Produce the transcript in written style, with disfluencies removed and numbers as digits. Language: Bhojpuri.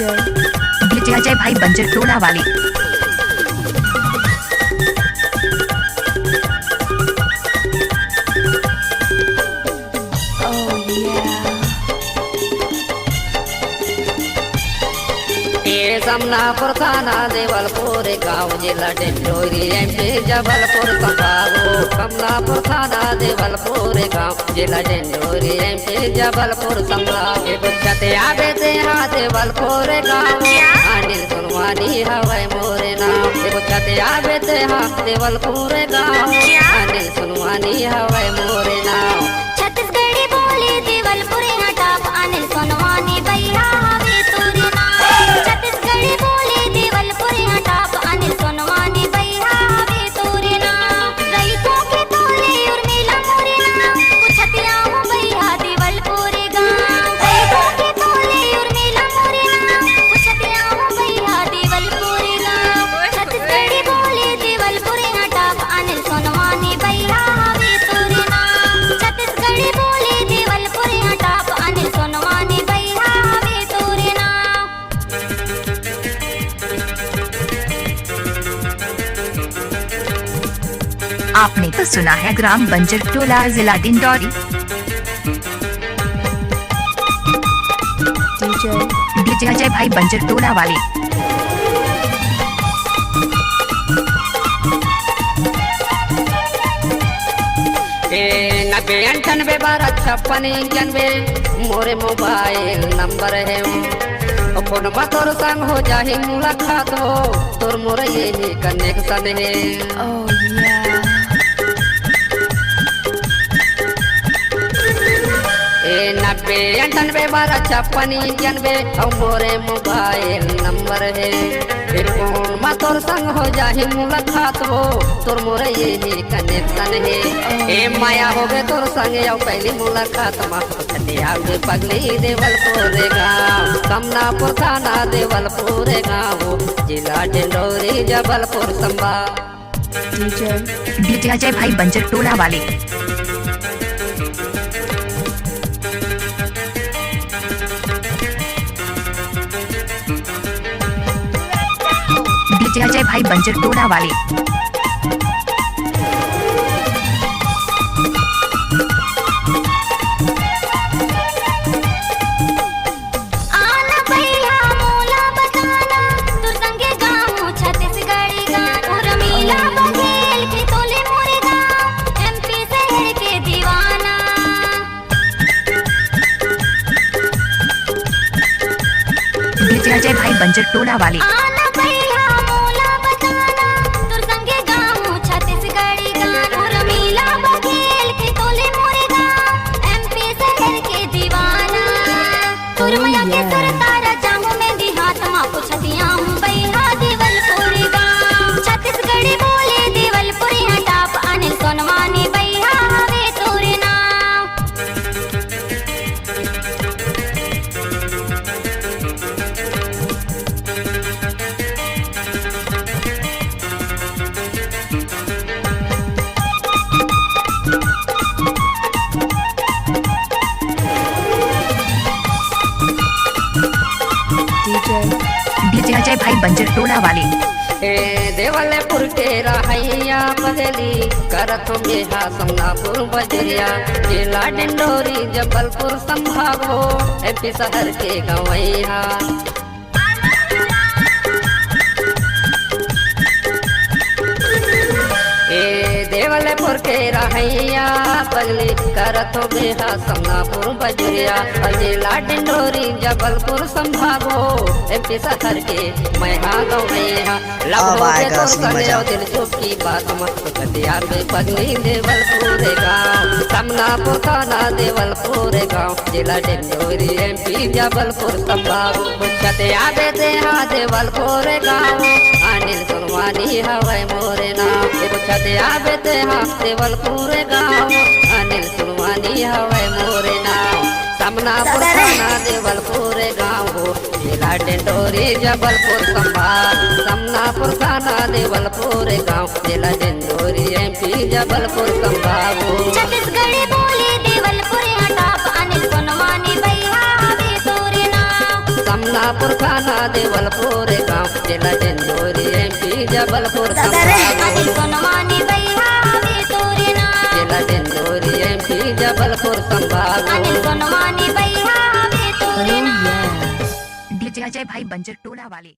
डीजे अजय भाई बंजर टोला वाले। समनापुर थाना देवलपुर गाँव जिला डिंडोरी एमपी जबलपुर संभागो। समनापुर थाना देवलपुर गाँव जिला डिंडोरी एमपी जबलपुर संभाग। बुझते आवे ते हाँ देवलपुर गाँव अनिल सुनवानी हवाई मोरे नाम। बुझते आवे ते हाँ देवलपुर गाँव अनिल सुनवानी हवाई मोरे नाम। छत्तीसगढ़ी बोली देवलपुर हटाप अनिल सुनवानी भैया हवे तोरे नाम। छत्तीसगढ़ी बोली देवलपुर हटाप अनिल सुनवानी भैया हवे तोरे नाम। रईसों के तोले उर्मिला मोरे नाम पुछतिया हूँ भैया देवलपुर गाँव। रईसों के तोले उर्मिला मोरे नाम पुछतिया हूँ भैया देवलपुर गाँव। छत्तीसगढ़ी बोली देवलपुर हटाप अनिल सुनवानी भैया हवे तोरे नाम। छत्तीसगढ़ी बोली देवलपुर हटाप अनिल सुनवानी भैया हवे तोरे नाम। आपने तो सुना है ग्राम बंजर टोला जिला डिंडोरी। डीजे अजय भाई बंजर टोला वाले। नब्बे 98 12 56 91 मोरे मोबाइल नंबर है। फोन तोर संग हो जाही मुलाकात हो तोर मोर यही कनेक्शन है। नब्बे 98 12 56 91 मोरे मोबाइल नंबर है। फोन तोर संग हो जाही मुलाकात हो तोर मोर यही कनेक्शन है। ए माया हो गए तोर संग आओ पहली मुलाकात मा आगे पगली देवलपुर गाँव। समनापुर थाना देवलपुर गाँव जिला डिंडोरी जबलपुर संभाग। डीजे अजय भाई बंजर टोला वाले। डीजे अजय भाई बंजर टोला वाले। आना भैया मोला बताना तू संगे गाँव छत्तीसगढ़ी गाँव। उर्मिला बघेल के तोले मोरे गाँव एमपी शहर के दीवाना। डीजे अजय भाई बंजर टोला वाले। आना भैया मोला बताना तू संगे गाँव छत्तीसगढ़ी गाँव। उर्मिला बघेल के तोले मोरे गाँव एमपी शहर के दीवाना। उर्मिला के सरतारा जाऊँ मैं देहात माँ पुछतिया हूँ भैया देवलपुर गाँव। छत्तीसगढ़ी बोले देवलपुर हटाप अनिल सुनवानी भैया हवे तोरे नाम। डीजे अजय भाई बंजर टोला वाले। देवलपुर के रहैया बदली करत मेहा समनापुर बजरिया जिला डिंडोरी जबलपुर संभाग हो एमपी शहर के गवैया। देवलपुर के रहैया बदली करत मेहा समनापुर बजरिया जिला डिंडोरी जबलपुर संभाग हो एमपी शहर के मैहा गवैया। तो सने दिल चुपकी बात मत कटिया में पगली देवलपुर गाँव। समनापुर थाना देवलपुर गाँव जिला डिंडोरी एमपी जबलपुर संभाग। बुझते आवे ते हाँ देवलपुर गाँव अनिल सुनवानी हवाई मोरे नाम। बुझते आवे ते हाँ देवलपुर गाँव अनिल सुनवानी हवाई मोरे नाम। समनापुर थाना देवलपुर गाँव जिला डिंडोरी जबलपुर संभाग। समनापुर थाना देवलपुर गाँव जिला डिंडोरी एमपी जबलपुर संभाग। छत्तीसगढ़ी बोली देवलपुर हटाप अनिल सुनवानी भैया हवे तोरे नाम। सोनापुर खाना देवलपुर गाँव जिला डिंडोरी एमपी जबलपुर अनिल सोनवानी भैया हवे तोरे नाम जिला डिंडोरी एमपी जबलपुर संभाग अनिल सोनवानी भैया हवे तोरे नाम डीजे अजय भाई बंजर टोला वाले।